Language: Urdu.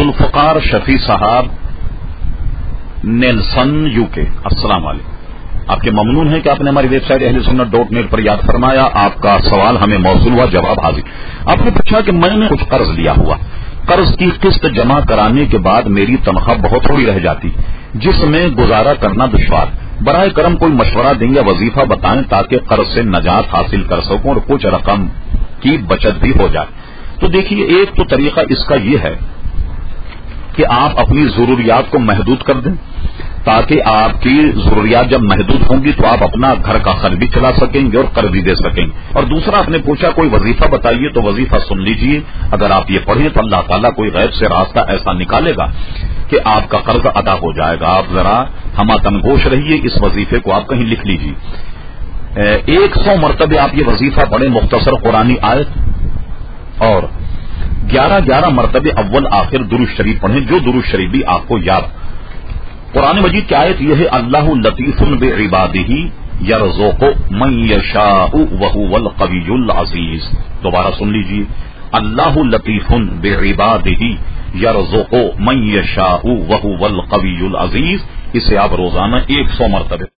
ذوالفقار شفیع صاحب نیلسن UK، السلام علیکم. آپ کے ممنون ہیں کہ آپ نے ہماری ویب سائٹ اہلسنت.net پر یاد فرمایا. آپ کا سوال ہمیں موصول ہوا، جواب حاضر. آپ نے پوچھا کہ میں نے کچھ قرض لیا ہوا، قرض کی قسط جمع کرانے کے بعد میری تنخواہ بہت تھوڑی رہ جاتی جس میں گزارا کرنا دشوار. براہ کرم کوئی مشورہ دیں یا وظیفہ بتائیں تاکہ قرض سے نجات حاصل کر سکوں اور کچھ رقم کی بچت بھی ہو جائے. تو دیکھیے، ایک تو طریقہ اس کا یہ ہے کہ آپ اپنی ضروریات کو محدود کر دیں تاکہ آپ کی ضروریات جب محدود ہوں گی تو آپ اپنا گھر کا خرچ بھی چلا سکیں گے اور قرض بھی دے سکیں گے. اور دوسرا، آپ نے پوچھا کوئی وظیفہ بتائیے، تو وظیفہ سن لیجئے. اگر آپ یہ پڑھیں تو اللہ تعالیٰ کوئی غیب سے راستہ ایسا نکالے گا کہ آپ کا قرض ادا ہو جائے گا. آپ ذرا ہمہ گوش رہیے، اس وظیفے کو آپ کہیں لکھ لیجئے. 100 مرتبہ آپ یہ وظیفہ پڑھیں، مختصر قرآنی آیت، اور 11 مرتبہ اول آخر درود شریف پڑھیں، جو درود شریف بھی آپ کو یاد. قرآن مجید کی آیت یہ ہے، اللہ لطیف بعبادہ یرزق من یشاء وہو القوی العزیز. دوبارہ سن لیجیے، اللہ لطیف بعبادہ یرزق من یشاء وہو القوی العزیز. اسے آپ روزانہ 100 مرتبہ